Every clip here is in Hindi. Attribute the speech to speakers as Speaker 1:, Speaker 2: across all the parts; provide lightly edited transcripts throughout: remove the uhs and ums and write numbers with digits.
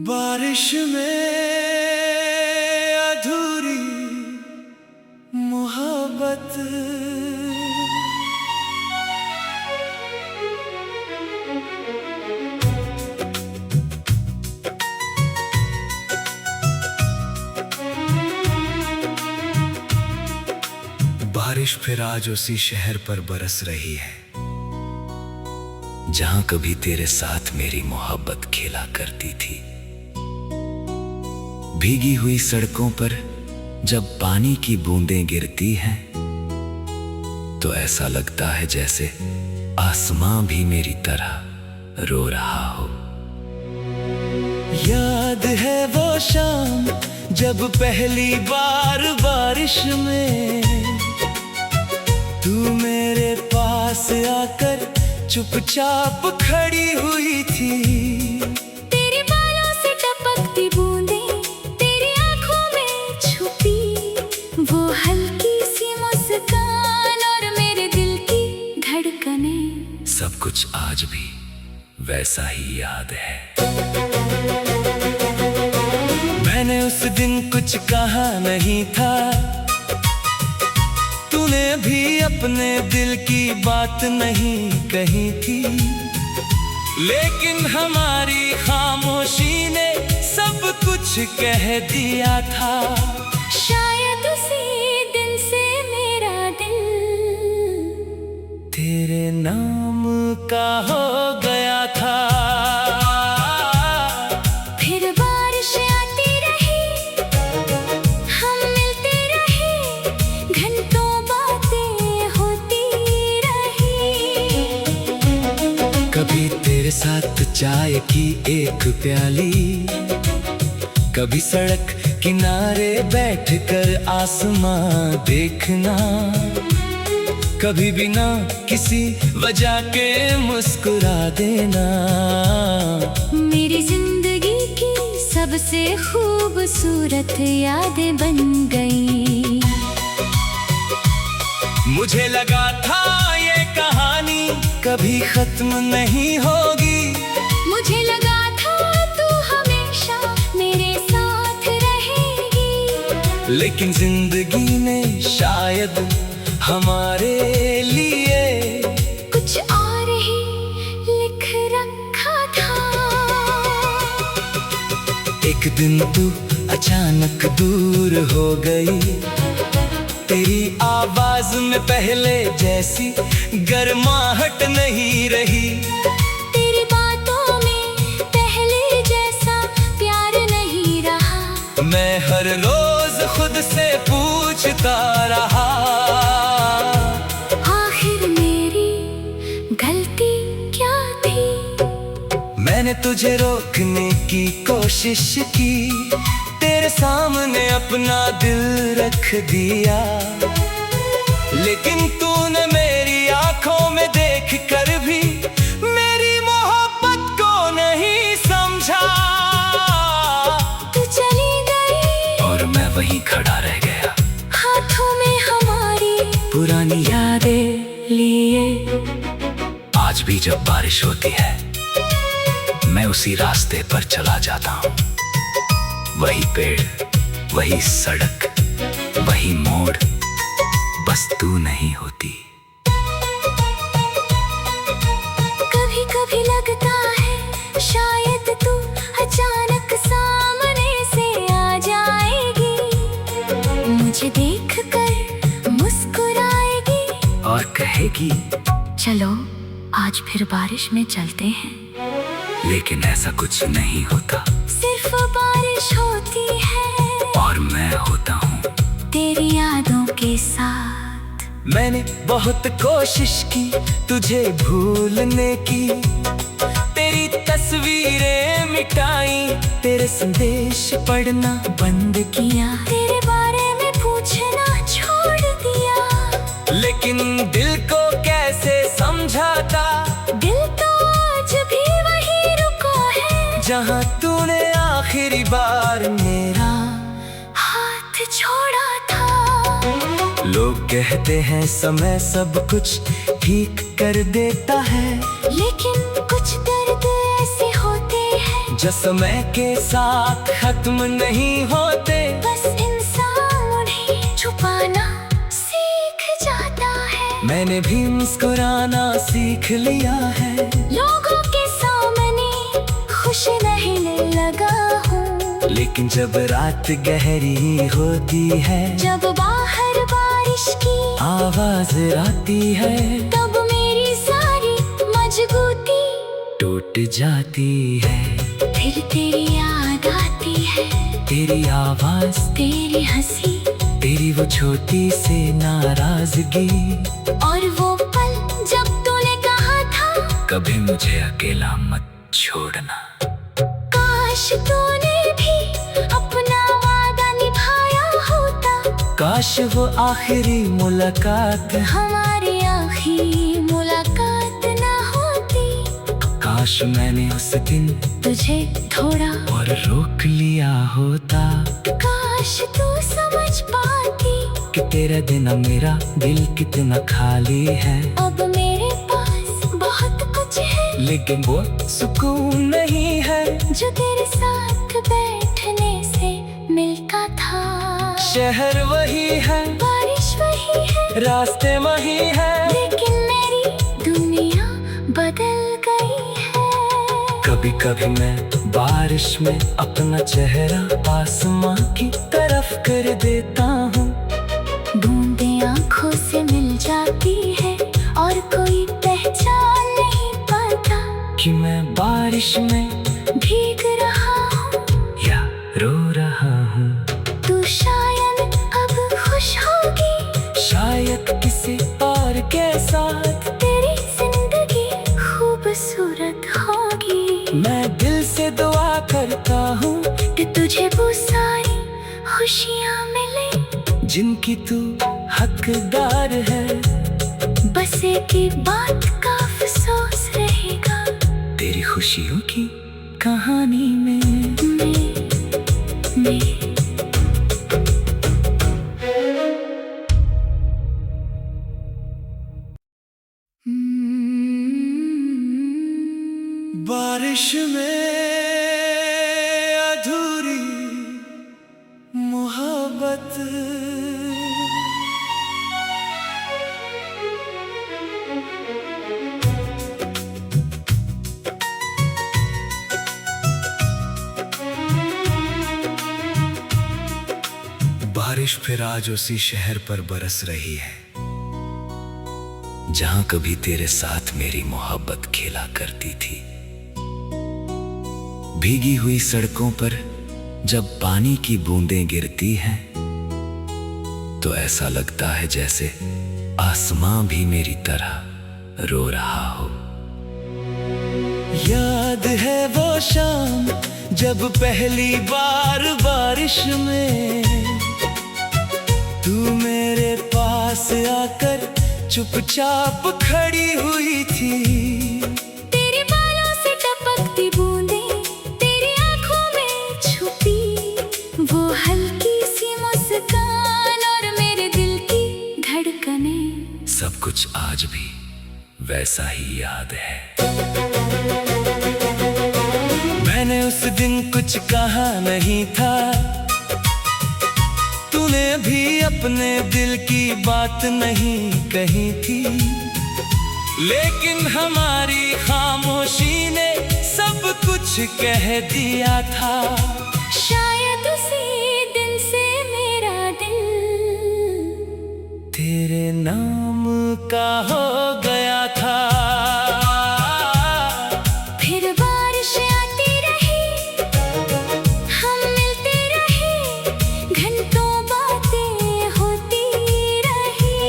Speaker 1: बारिश में अधूरी मोहब्बत, बारिश फिर आज उसी शहर पर बरस रही है जहां कभी तेरे साथ मेरी मोहब्बत खेला करती थी। भीगी हुई सड़कों पर जब पानी की बूंदें गिरती हैं तो ऐसा लगता है जैसे आसमां भी मेरी तरह रो रहा हो। याद है वो शाम जब पहली बार बारिश में तू मेरे पास आकर चुपचाप खड़ी हुई थी।
Speaker 2: तेरे बालों से टपकती बूंदें तेरी आंखों में छुपी, वो हल्की सी मुस्कान और मेरे दिल की धड़कनें,
Speaker 1: सब कुछ आज भी वैसा ही याद है। मैंने उस दिन कुछ कहा नहीं था, तूने भी अपने दिल की बात नहीं कही थी, लेकिन हमारी खामोशी ने सब कुछ कह दिया था।
Speaker 2: शायद उसी दिन से मेरा दिल
Speaker 1: तेरे नाम का हो गया था।
Speaker 2: फिर बारिश आती रही, हम मिलते रहे, घंटों बातें होती रही।
Speaker 1: कभी तेरे साथ चाय की एक प्याली, कभी सड़क किनारे बैठकर आसमां देखना, कभी बिना किसी वजह के मुस्कुरा देना।
Speaker 2: मेरी जिंदगी की सबसे खूबसूरत यादें बन गई।
Speaker 1: मुझे लगा था ये कहानी कभी खत्म नहीं होगी,
Speaker 2: मुझे लगा था तू हमेशा मेरे साथ रहेगी,
Speaker 1: लेकिन जिंदगी ने शायद हमारे लिए
Speaker 2: कुछ और ही लिख रखा था।
Speaker 1: एक दिन तू अचानक दूर हो गई, तेरी आवाज में पहले जैसी गर्माहट नहीं रही,
Speaker 2: तेरी बातों में पहले जैसा प्यार नहीं रहा।
Speaker 1: मैं हर रोज खुद से पूछता रहा,
Speaker 2: आखिर मेरी गलती क्या थी।
Speaker 1: मैंने तुझे रोकने की कोशिश की, तेरे सामने अपना दिल रख दिया, लेकिन तूने मेरी आंखों में देख कर भी मेरी मोहब्बत को नहीं समझा।
Speaker 2: तू चली गई
Speaker 1: और मैं वहीं खड़ा रह गया,
Speaker 2: हाथों में हमारी
Speaker 1: पुरानी यादें लिए। आज भी जब बारिश होती है मैं उसी रास्ते पर चला जाता हूँ, वही पेड़, वही सड़क, वही मोड़, बस तू नहीं होती।
Speaker 2: कभी कभी लगता है शायद तू अचानक सामने से आ जाएगी, मुझे देखकर मुस्कुराएगी
Speaker 1: और कहेगी
Speaker 2: चलो आज फिर बारिश में चलते हैं।
Speaker 1: लेकिन ऐसा कुछ नहीं होता,
Speaker 2: सिर्फ बारिश होती है
Speaker 1: और मैं होता हूँ
Speaker 2: तेरी यादों के साथ।
Speaker 1: मैंने बहुत कोशिश की तुझे भूलने की, तेरी तस्वीरें मिटाई, तेरे संदेश पढ़ना बंद किया,
Speaker 2: तेरे बारे में पूछना छोड़ दिया,
Speaker 1: लेकिन दिल को कैसे समझाता।
Speaker 2: दिल तो आज भी वही रुका है
Speaker 1: जहाँ तूने आखिरी बार मेरा
Speaker 2: हाथ छोड़ा था।
Speaker 1: लोग कहते हैं समय सब कुछ ठीक कर देता है,
Speaker 2: लेकिन कुछ
Speaker 1: हमेशा समय के साथ खत्म नहीं होते।
Speaker 2: बस इंसान उन्हें छुपाना सीख जाता है।
Speaker 1: मैंने भी मुस्कुराना सीख लिया है।
Speaker 2: लोगों के सामने खुश रहने लगा हूँ।
Speaker 1: लेकिन जब रात गहरी होती है,
Speaker 2: जब बाहर बारिश की
Speaker 1: आवाज आती है,
Speaker 2: तब मेरी सारी मजबूती
Speaker 1: टूट जाती है।
Speaker 2: फिर तेरी याद आती है,
Speaker 1: तेरी आवाज,
Speaker 2: तेरी हंसी,
Speaker 1: तेरी वो छोटी सी नाराजगी,
Speaker 2: और वो पल जब तूने कहा था
Speaker 1: कभी मुझे अकेला मत छोड़ना।
Speaker 2: काश तूने भी अपना वादा निभाया होता।
Speaker 1: काश वो आखिरी मुलाकात,
Speaker 2: हमारी आखिरी मुलाकात ना होती।
Speaker 1: काश मैंने उस दिन
Speaker 2: तुझे थोड़ा
Speaker 1: और रोक लिया होता।
Speaker 2: काश तू समझ पाती
Speaker 1: कि तेरा बिना मेरा दिल कितना खाली है।
Speaker 2: अब मेरे पास बहुत कुछ है,
Speaker 1: लेकिन वो सुकून नहीं है
Speaker 2: जो तेरे साथ बैठने से मिलता था।
Speaker 1: शहर वही है,
Speaker 2: बारिश वही है,
Speaker 1: रास्ते वही है,
Speaker 2: लेकिन मेरी दुनिया बदल गई है।
Speaker 1: कभी कभी मैं बारिश में अपना चेहरा आसमां की तरफ कर देता हूँ।
Speaker 2: बूंदें आँखों से मिल जाती है और कोई पहचान नहीं पाता
Speaker 1: कि मैं बारिश में
Speaker 2: भीग रहा हूँ
Speaker 1: या रो रहा हूँ।
Speaker 2: तू शायद अब खुश होगी,
Speaker 1: शायद किसी और के साथ
Speaker 2: तेरी जिंदगी खूबसूरत होगी।
Speaker 1: मैं दिल से दुआ करता हूँ
Speaker 2: कि तुझे वो सारी खुशियाँ मिले
Speaker 1: जिनकी तू हकदार है।
Speaker 2: बस एक ही बात का अफसोस रहेगा,
Speaker 1: तेरी खुशियों की कहानी में बारिश में अधूरी मोहब्बत, बारिश फिर आज उसी शहर पर बरस रही है जहां कभी तेरे साथ मेरी मोहब्बत खेला करती थी। भीगी हुई सड़कों पर जब पानी की बूंदें गिरती हैं तो ऐसा लगता है जैसे आसमां भी मेरी तरह रो रहा हो। याद है वो शाम जब पहली बार बारिश में तू मेरे पास आकर चुपचाप खड़ी हुई थी।
Speaker 2: तेरे बालों से टपकती बूंदें तेरी आंखों में छुपी, वो हल्की सी मुस्कान और मेरे दिल की धड़कनें,
Speaker 1: सब कुछ आज भी वैसा ही याद है। मैंने उस दिन कुछ कहा नहीं था, तूने भी अपने दिल की बात नहीं कही थी, लेकिन हमारी खामोशी ने सब कुछ कह दिया था।
Speaker 2: शायद उसी दिन से मेरा दिल
Speaker 1: तेरे नाम का हो गया था।
Speaker 2: फिर बारिश आती रही, हम मिलते रहे, घंटों बातें होती रही।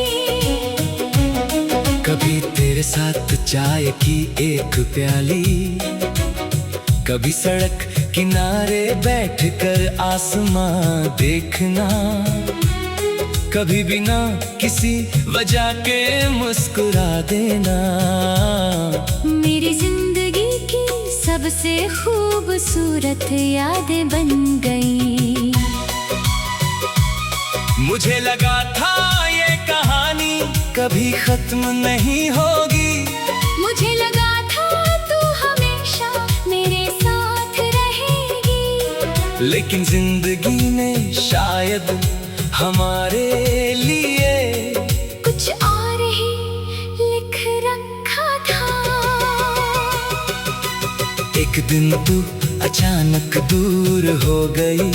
Speaker 1: कभी तेरे साथ चाय की एक प्याली, कभी सड़क किनारे बैठकर आसमां देखना, कभी बिना किसी वजह के मुस्कुरा देना।
Speaker 2: मेरी जिंदगी की सबसे खूबसूरत यादें बन गई।
Speaker 1: मुझे लगा था ये कहानी कभी खत्म नहीं होगी,
Speaker 2: मुझे लगा था तू हमेशा मेरे साथ रहेगा।
Speaker 1: लेकिन जिंदगी ने शायद हमारे लिए
Speaker 2: कुछ और ही लिख रखा था।
Speaker 1: एक दिन तू अचानक दूर हो गई,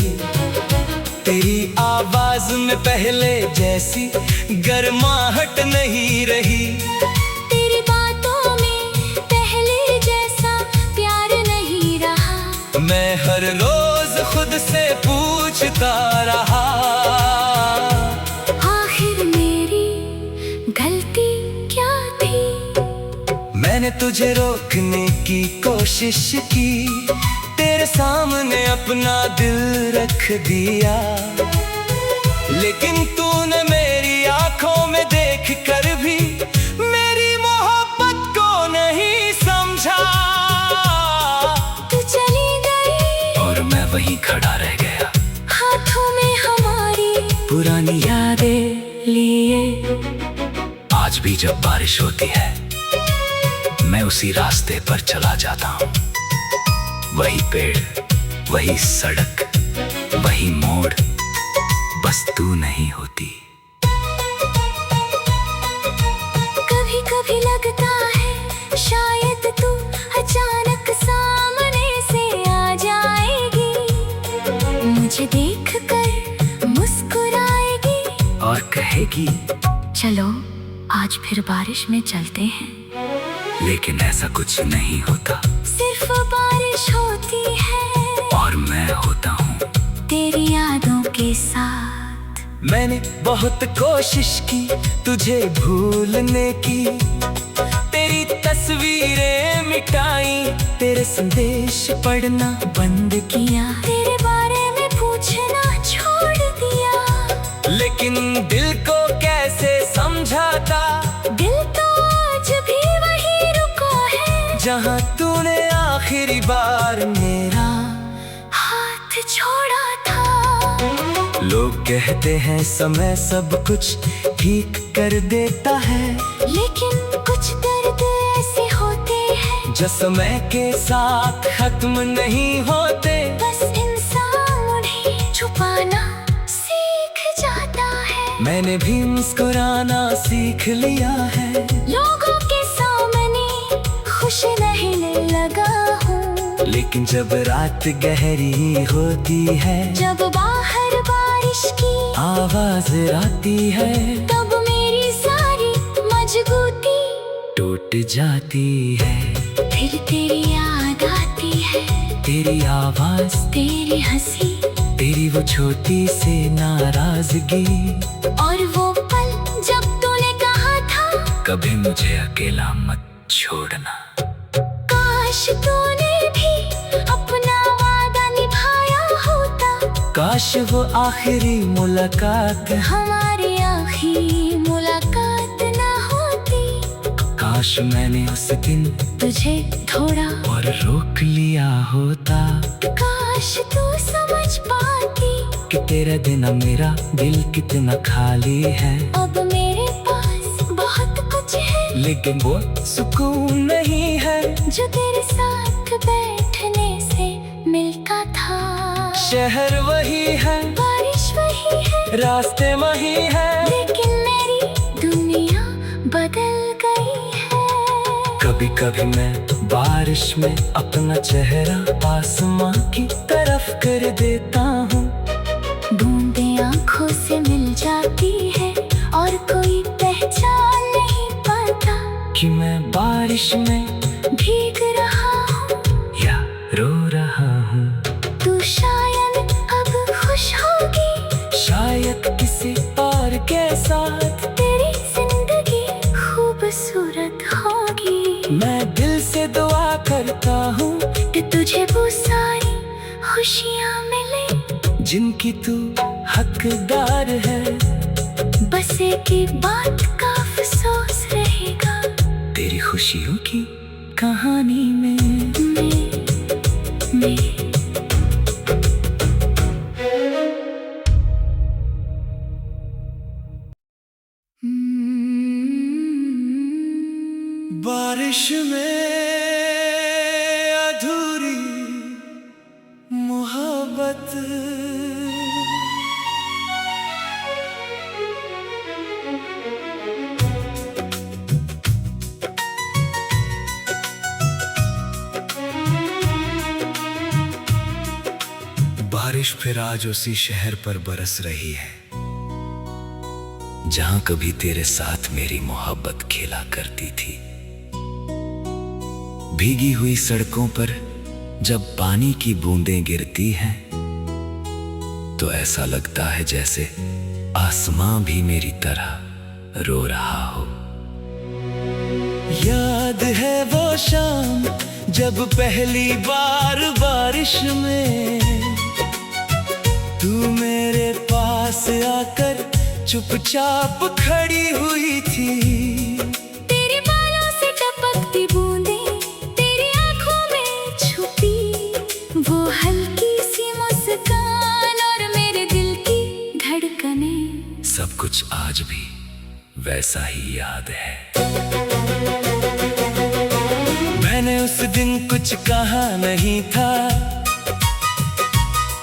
Speaker 1: तेरी आवाज में पहले जैसी गर्माहट नहीं रही।
Speaker 2: तेरी बातों में पहले जैसा प्यार नहीं रहा।
Speaker 1: मैं हर रोज खुद से पूछता रहा,
Speaker 2: आखिर मेरी गलती क्या थी।
Speaker 1: मैंने तुझे रोकने की कोशिश की, तेरे सामने अपना दिल रख दिया, लेकिन तूने मेरी आंखों में देख कर भी मेरी मोहब्बत को नहीं समझा।
Speaker 2: तू चली गई
Speaker 1: और मैं वहीं खड़ा रह गया,
Speaker 2: हाथों में हमारी
Speaker 1: पुरानी यादें लिए। आज भी जब बारिश होती है मैं उसी रास्ते पर चला जाता हूँ, वही पेड़, वही सड़क, वही मोड़, बस तू नहीं होती।
Speaker 2: कभी कभी लगता है शायद तू अचानक सामने से आ जाएगी, मुझे देखकर मुस्कुराएगी
Speaker 1: और कहेगी
Speaker 2: चलो आज फिर बारिश में चलते हैं।
Speaker 1: लेकिन ऐसा कुछ नहीं होता,
Speaker 2: सिर्फ बारिश होती है
Speaker 1: और मैं होता हूँ
Speaker 2: तेरी यादों के साथ।
Speaker 1: मैंने बहुत कोशिश की तुझे भूलने की, तेरी तस्वीरें मिटाई, तेरे संदेश पढ़ना बंद किया,
Speaker 2: तेरे बारे में पूछना छोड़ दिया।
Speaker 1: लेकिन दिल को कैसे समझाता,
Speaker 2: दिल तो आज भी वही रुका है
Speaker 1: जहाँ तूने आखिरी बार मेरा
Speaker 2: हाथ छोड़ा था।
Speaker 1: लोग कहते हैं समय सब कुछ ठीक कर देता है,
Speaker 2: लेकिन कुछ दर्द ऐसे होते हैं
Speaker 1: जो समय के साथ खत्म नहीं होते।
Speaker 2: बस इंसान उन्हें छुपाना सीख जाता है।
Speaker 1: मैंने भी मुस्कुराना सीख लिया है,
Speaker 2: लोगों के सामने खुश रहने लगा हूँ,
Speaker 1: लेकिन जब रात गहरी होती है,
Speaker 2: जब बाहर बारिश की
Speaker 1: आवाज आती है,
Speaker 2: तब मेरी सारी मजबूती
Speaker 1: टूट जाती है।
Speaker 2: फिर तेरी याद आती है,
Speaker 1: तेरी आवाज,
Speaker 2: तेरी हंसी,
Speaker 1: तेरी वो छोटी सी नाराजगी,
Speaker 2: और वो पल जब तूने कहा था
Speaker 1: कभी मुझे अकेला मत छोड़ना।
Speaker 2: काश तूने भी अपना वादा निभाया होता,
Speaker 1: काश वो आखिरी मुलाकात,
Speaker 2: हमारी आखिरी मुलाकात ना होती।
Speaker 1: काश मैंने उस दिन
Speaker 2: तुझे थोड़ा
Speaker 1: और रोक लिया होता,
Speaker 2: काश तू समझ पाती
Speaker 1: कि तेरे बिना मेरा दिल कितना खाली है।
Speaker 2: अब मेरे पास बहुत कुछ है,
Speaker 1: लेकिन वो सुकून नहीं है
Speaker 2: जो तेरे साथ बैठने से मिलता था।
Speaker 1: शहर वही है,
Speaker 2: बारिश वही है,
Speaker 1: रास्ते वही है,
Speaker 2: लेकिन मेरी दुनिया बदल गई है।
Speaker 1: कभी कभी मैं बारिश में अपना चेहरा आसमां की तरफ कर देता हूँ,
Speaker 2: बूंदें आंखों से मिल जाती है और कोई पहचान नहीं पाता
Speaker 1: कि मैं बारिश में
Speaker 2: भीग रहा हूँ
Speaker 1: या रो रहा हूँ।
Speaker 2: तू शायद अब खुश होगी,
Speaker 1: शायद किसी और के साथ
Speaker 2: तेरी जिंदगी खूबसूरत होगी।
Speaker 1: मैं दिल से दुआ करता हूँ
Speaker 2: कि तुझे वो सारी खुशियाँ मिले
Speaker 1: जिनकी तू हकदार है।
Speaker 2: बस एक ही बात का अफसोस रहेगा,
Speaker 1: तेरी खुशियों की कहानी में बारिश में अधूरी मोहब्बत मोहब्बत। बारिश फिर आज उसी शहर पर बरस रही है जहां कभी तेरे साथ मेरी मोहब्बत खेला करती थी। भीगी हुई सड़कों पर जब पानी की बूंदें गिरती हैं तो ऐसा लगता है जैसे आसमां भी मेरी तरह रो रहा हो। याद है वो शाम जब पहली बार बारिश में तू मेरे पास आकर चुपचाप खड़ी हुई थी।
Speaker 2: तेरे बालों से टपकती बूंदें तेरी आंखों में छुपी, वो हल्की सी मुस्कान और मेरे दिल की धड़कनें,
Speaker 1: सब कुछ आज भी वैसा ही याद है। मैंने उस दिन कुछ कहा नहीं था,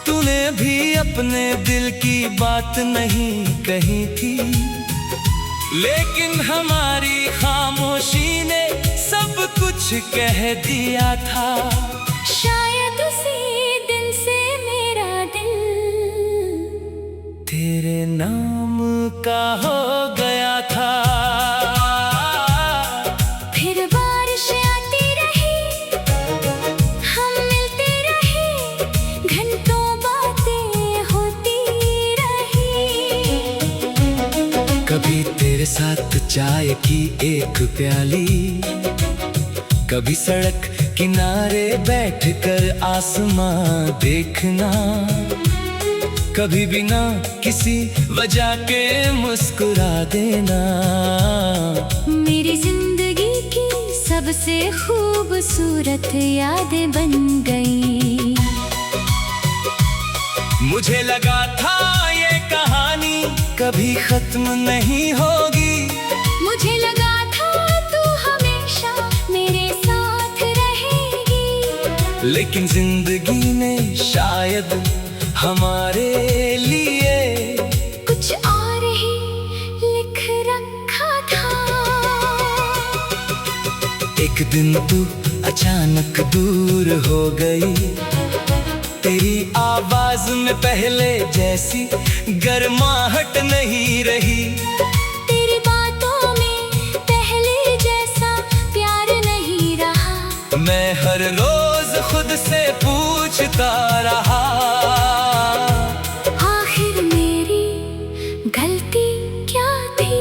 Speaker 1: तूने भी अपने दिल की बात नहीं कही थी, लेकिन हमारी खामोशी ने सब कुछ कह दिया था।
Speaker 2: शायद उसी दिन से मेरा दिल
Speaker 1: तेरे नाम का हो गया था।
Speaker 2: फिर बारिश आती रही, हम मिलते रहे, घंटों बातें होती रही।
Speaker 1: कभी तेरे साथ चाय की एक प्याली, कभी सड़क किनारे बैठकर आसमां देखना, कभी बिना किसी वजह के मुस्कुरा देना।
Speaker 2: मेरी जिंदगी की सबसे खूबसूरत यादें बन गई।
Speaker 1: मुझे लगा था ये कहानी कभी खत्म नहीं होगी,
Speaker 2: मुझे लगा था तू हमेशा मेरे साथ रहेगी,
Speaker 1: लेकिन जिंदगी ने शायद हमारे लिए
Speaker 2: कुछ और ही लिख रखा था।
Speaker 1: एक दिन तू अचानक दूर हो गई, तेरी आवाज में पहले जैसी गर्माहट नहीं रही,
Speaker 2: तेरी बातों में पहले जैसा प्यार नहीं रहा।
Speaker 1: मैं हर रोज खुद से पूछता रहा,
Speaker 2: आखिर मेरी गलती क्या थी।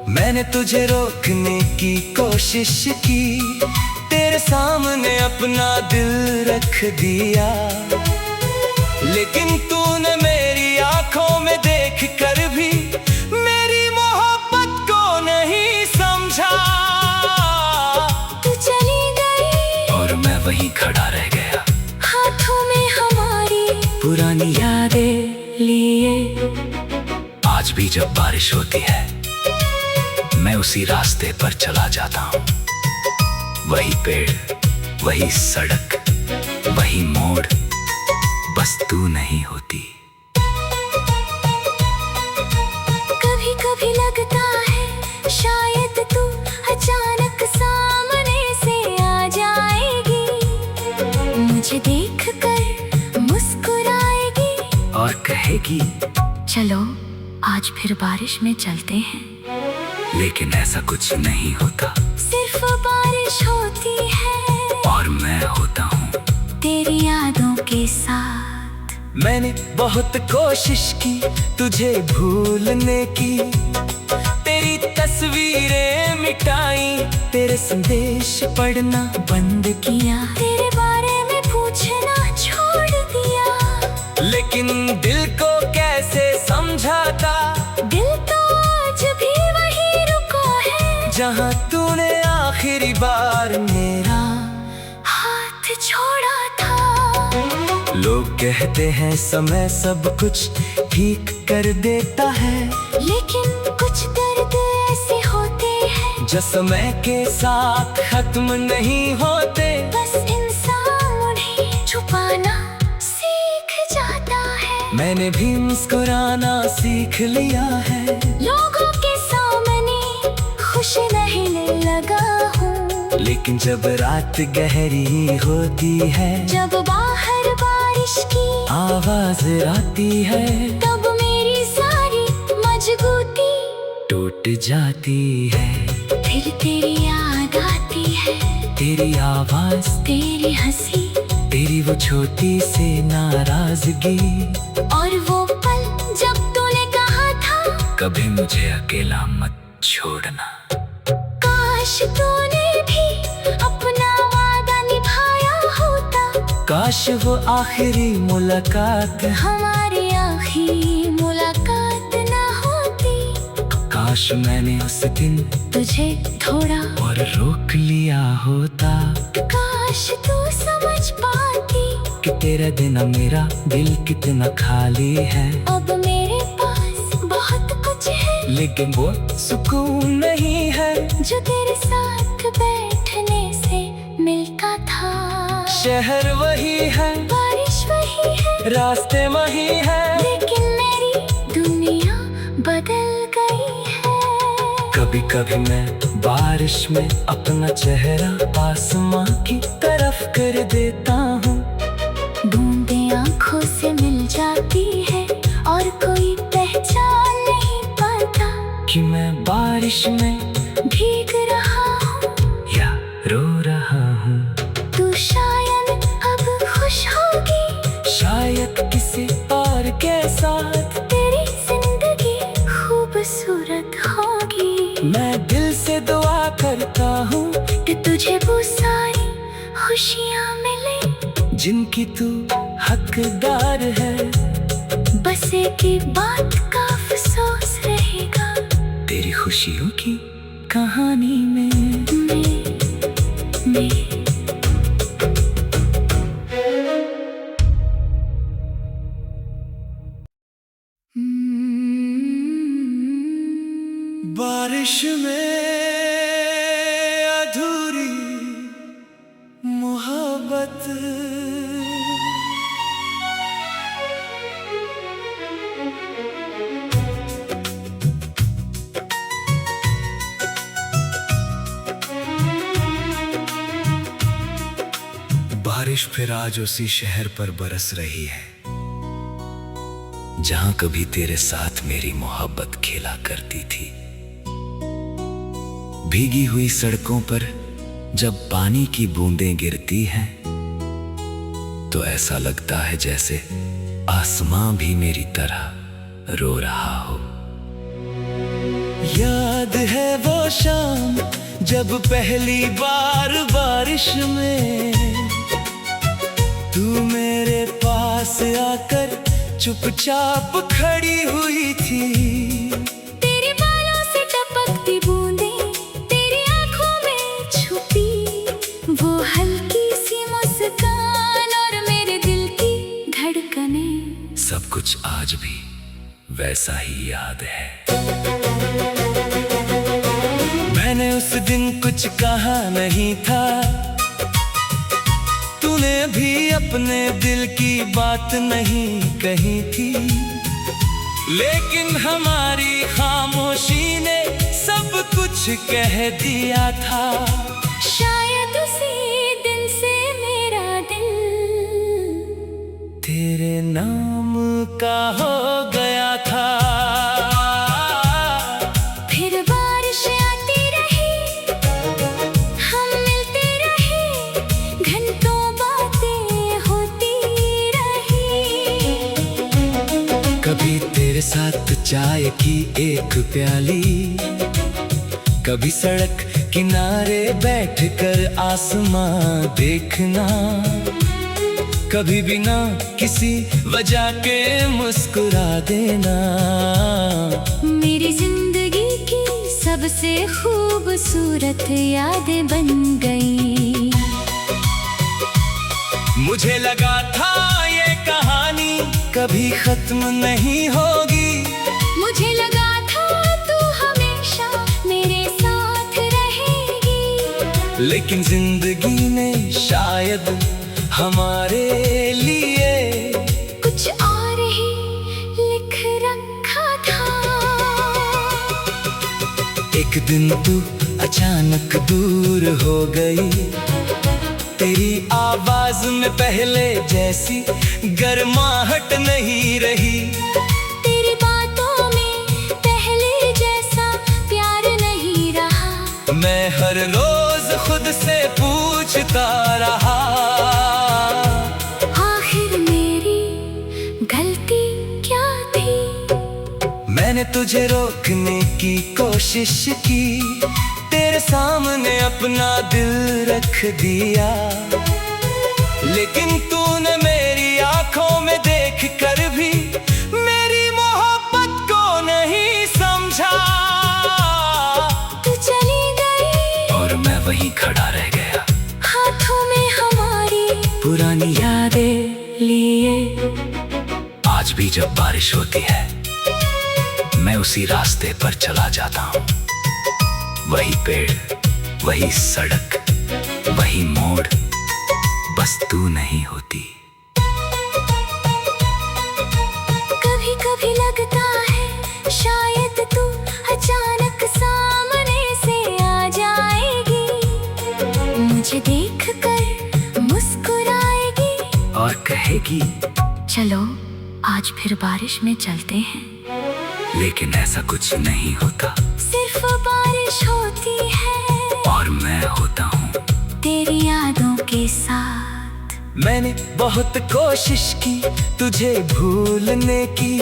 Speaker 1: मैंने तुझे रोकने की कोशिश की, तेरे सामने अपना दिल रख दिया, लेकिन तूने मेरी आंखों में देख कर भी मेरी मोहब्बत को नहीं समझा।
Speaker 2: तू चली गई
Speaker 1: और मैं वहीं खड़ा रह गया,
Speaker 2: हाथों में हमारी
Speaker 1: पुरानी यादें लिए। आज भी जब बारिश होती है मैं उसी रास्ते पर चला जाता हूँ, वही पेड़, वही सड़क, वही मोड़, बस तू नहीं होती।
Speaker 2: कभी कभी लगता है शायद तू अचानक सामने से आ जाएगी, मुझे देखकर मुस्कुराएगी
Speaker 1: और कहेगी
Speaker 2: चलो आज फिर बारिश में चलते हैं।
Speaker 1: लेकिन ऐसा कुछ नहीं होता,
Speaker 2: सिर्फ बारिश होती है
Speaker 1: और मैं होता हूँ
Speaker 2: तेरी यादों के साथ।
Speaker 1: मैंने बहुत कोशिश की तुझे भूलने की, तेरी तस्वीरें मिटाई, तेरे संदेश पढ़ना बंद किया,
Speaker 2: तेरे बारे में पूछना छोड़ दिया,
Speaker 1: लेकिन दिल को कैसे समझाता।
Speaker 2: दिल तो आज भी वही रुका है
Speaker 1: जहाँ तूने आखिरी बार मेरा
Speaker 2: हाथ छोड़ा था।
Speaker 1: लोग कहते हैं समय सब कुछ ठीक कर देता है,
Speaker 2: लेकिन कुछ दर्द ऐसे होते हैं
Speaker 1: जो समय के साथ खत्म नहीं होते।
Speaker 2: बस इंसान उन्हें छुपाना सीख
Speaker 1: मैंने भी मुस्कुराना सीख लिया है।
Speaker 2: लोगों के सामने खुश रहने लगा हूँ,
Speaker 1: लेकिन जब रात गहरी होती है,
Speaker 2: जब बाहर बारिश की
Speaker 1: आवाज आती है,
Speaker 2: तब मेरी सारी मजबूती
Speaker 1: टूट जाती है।
Speaker 2: फिर तेरी याद आती है,
Speaker 1: तेरी आवाज,
Speaker 2: तेरी हंसी
Speaker 1: तेरी वो छोटी सी नाराजगी,
Speaker 2: और वो पल जब तूने कहा था
Speaker 1: कभी मुझे अकेला मत छोड़ना।
Speaker 2: काश तूने भी अपना वादा निभाया होता,
Speaker 1: काश वो आखिरी मुलाकात,
Speaker 2: हमारी आखिरी मुलाकात ना होती।
Speaker 1: काश मैंने उस दिन
Speaker 2: तुझे थोड़ा
Speaker 1: और रोक लिया होता,
Speaker 2: काश तू समझ पाती
Speaker 1: कि तेरा बिना मेरा दिल कितना खाली है।
Speaker 2: अब मेरे पास बहुत कुछ है,
Speaker 1: लेकिन वो सुकून नहीं है
Speaker 2: जो तेरे साथ बैठने से मिलता था।
Speaker 1: शहर वही है,
Speaker 2: बारिश वही है,
Speaker 1: रास्ते वही है,
Speaker 2: लेकिन मेरी दुनिया बदल गई है।
Speaker 1: कभी कभी मैं बारिश में अपना चेहरा आसमां की तरफ कर देता हूँ।
Speaker 2: बूंदें आंखों से मिल जाती है और कोई पहचान नहीं पाता
Speaker 1: कि मैं बारिश में
Speaker 2: भीग रहा हूँ
Speaker 1: या रो रहा हूँ।
Speaker 2: तू शायद अब खुश होगी,
Speaker 1: शायद किसी और के साथ
Speaker 2: तेरी जिंदगी खूबसूरत होगी।
Speaker 1: मैं दिल से दुआ करता हूँ
Speaker 2: कि तुझे वो सारी खुशियाँ मिले
Speaker 1: जिनकी तू हकदार है।
Speaker 2: बस एक ही बात का अफसोस रहेगा,
Speaker 1: तेरी खुशियों की कहानी में बारिश में अधूरी मोहब्बत, बारिश फिर आज उसी शहर पर बरस रही है जहां कभी तेरे साथ मेरी मोहब्बत खेला करती थी। भीगी हुई सड़कों पर जब पानी की बूंदें गिरती हैं तो ऐसा लगता है जैसे आसमां भी मेरी तरह रो रहा हो। याद है वो शाम जब पहली बार बारिश में तू मेरे पास आकर चुपचाप खड़ी हुई थी।
Speaker 2: तेरे बालों से टपकती बूंदें तेरी आंखों में छुपी, वो हल्की सी मुस्कान और मेरे दिल की धड़कनें,
Speaker 1: सब कुछ आज भी वैसा ही याद है। मैंने उस दिन कुछ कहा नहीं था, तूने भी अपने दिल की बात नहीं कही थी, लेकिन हमारी खामोशी ने सब कुछ कह दिया था।
Speaker 2: शायद उसी दिन से मेरा दिल
Speaker 1: तेरे नाम का हो गया था।
Speaker 2: फिर बारिश आती रही, हम मिलते रहे, घंटों बातें होती रही।
Speaker 1: कभी तेरे साथ चाय की एक प्याली, कभी सड़क किनारे बैठकर आसमां देखना, कभी बिना किसी वजह के मुस्कुरा देना।
Speaker 2: मेरी जिंदगी की सबसे खूबसूरत यादें बन गई।
Speaker 1: मुझे लगा था ये कहानी कभी खत्म नहीं होगी,
Speaker 2: मुझे लगा था तू हमेशा मेरे साथ रहेगी,
Speaker 1: लेकिन जिंदगी ने शायद हमारे लिए
Speaker 2: कुछ और ही
Speaker 1: दिन तू अचानक दूर हो गई। तेरी आवाज में पहले जैसी गर्माहट नहीं रही।
Speaker 2: तेरी बातों में पहले जैसा प्यार नहीं रहा।
Speaker 1: मैं हर रोज खुद से पूछता रहा,
Speaker 2: आखिर मेरी गलती क्या थी।
Speaker 1: मैंने तुझे रोकने की कोशिश की, तेरे सामने अपना दिल रख दिया, लेकिन तूने मेरी आंखों में देख कर भी मेरी मोहब्बत को नहीं समझा।
Speaker 2: तू चली गई
Speaker 1: और मैं वहीं खड़ा रह गया,
Speaker 2: हाथों में हमारी
Speaker 1: पुरानी यादें लिए। आज भी जब बारिश होती है मैं उसी रास्ते पर चला जाता हूँ। वही पेड़, वही सड़क, वही मोड़, बस तू नहीं होती।
Speaker 2: कभी कभी लगता है शायद तू अचानक सामने से आ जाएगी, मुझे देखकर मुस्कुराएगी
Speaker 1: और कहेगी
Speaker 2: चलो आज फिर बारिश में चलते हैं।
Speaker 1: लेकिन ऐसा कुछ नहीं होता,
Speaker 2: सिर्फ बारिश होती है
Speaker 1: और मैं होता हूँ
Speaker 2: तेरी यादों के साथ।
Speaker 1: मैंने बहुत कोशिश की तुझे भूलने की,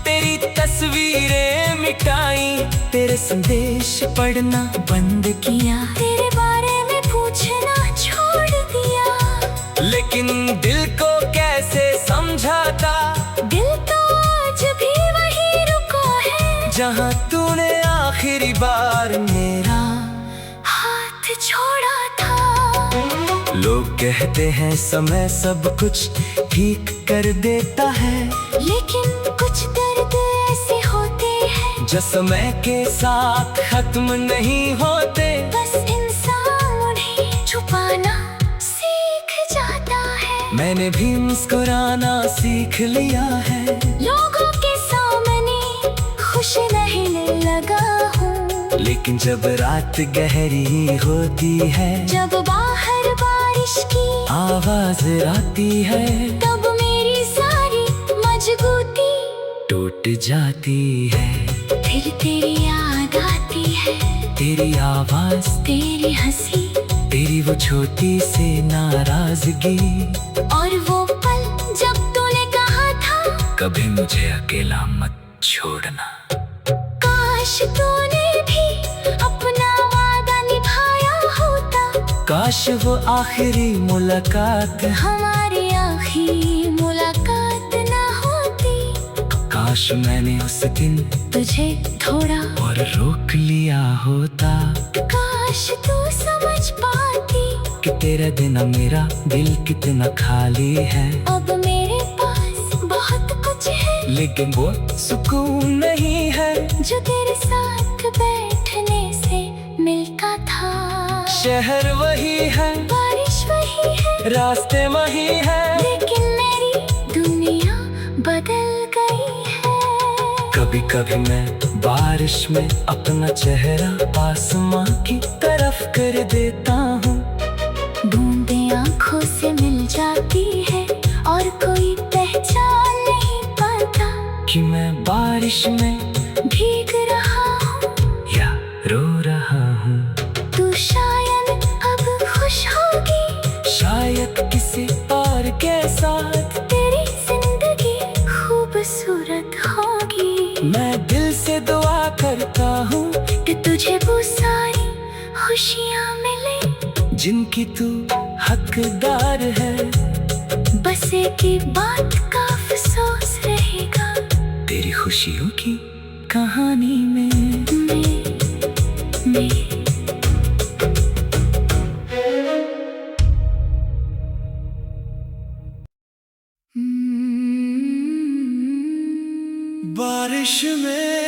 Speaker 1: तेरी तस्वीरें मिटाई, तेरे संदेश पढ़ना बंद किया,
Speaker 2: तेरे बारे में पूछना छोड़ दिया।
Speaker 1: लेकिन दिल को कैसे समझाता,
Speaker 2: दिल तो आज भी वही रुका है
Speaker 1: जहाँ तूने आखिरी बार मेरा
Speaker 2: हाथ छोड़ा था।
Speaker 1: लोग कहते हैं समय सब कुछ ठीक कर देता है,
Speaker 2: लेकिन कुछ दर्द ऐसे होते हैं
Speaker 1: जो समय के साथ खत्म नहीं होते।
Speaker 2: बस इंसान उन्हें छुपाना सीख जाता है।
Speaker 1: मैंने भी मुस्कुराना सीख लिया है,
Speaker 2: लोगों के सामने खुश रहने लगा हूँ,
Speaker 1: लेकिन जब रात गहरी होती है,
Speaker 2: जब बाहर बारिश की
Speaker 1: आवाज आती है,
Speaker 2: तब मेरी सारी मजबूती
Speaker 1: टूट जाती है।
Speaker 2: फिर तेरी याद आती है,
Speaker 1: तेरी आवाज,
Speaker 2: तेरी हंसी,
Speaker 1: तेरी वो छोटी सी नाराजगी,
Speaker 2: और वो पल जब तूने कहा था
Speaker 1: कभी मुझे अकेला मत छोड़ना।
Speaker 2: काश तूने भी अपना वादा निभाया होता।
Speaker 1: काश वो आखिरी मुलाकात,
Speaker 2: हमारी आखिरी मुलाकात ना होती।
Speaker 1: काश मैंने उस दिन
Speaker 2: तुझे थोड़ा
Speaker 1: और रोक लिया होता,
Speaker 2: काश तू समझ पाती
Speaker 1: कि तेरा बिना मेरा दिल कितना खाली है।
Speaker 2: अब मेरे पास बहुत कुछ है,
Speaker 1: लेकिन वो सुकून नहीं है
Speaker 2: जो तेरे साथ बैठने से मिलता था।
Speaker 1: शहर वही है,
Speaker 2: बारिश वही है,
Speaker 1: रास्ते वही है,
Speaker 2: लेकिन मेरी दुनिया बदल गई है।
Speaker 1: कभी कभी मैं बारिश में अपना चेहरा आसमां की तरफ कर देता हूँ।
Speaker 2: बूंदें आंखों से मिल जाती है और कोई पहचान नहीं पाता
Speaker 1: कि मैं बारिश में
Speaker 2: भीग रहा हूँ
Speaker 1: या रो रहा हूँ।
Speaker 2: तू शायद अब खुश होगी,
Speaker 1: शायद किसी और के साथ
Speaker 2: तेरी जिंदगी खूबसूरत होगी।
Speaker 1: मैं दिल से दुआ करता हूँ
Speaker 2: कि तुझे वो सारी खुशियाँ मिले
Speaker 1: जिनकी तू हकदार है।
Speaker 2: बस एक ही बात का अफसोस रहेगा,
Speaker 1: तेरी खुशियों की कहानी में बारिश में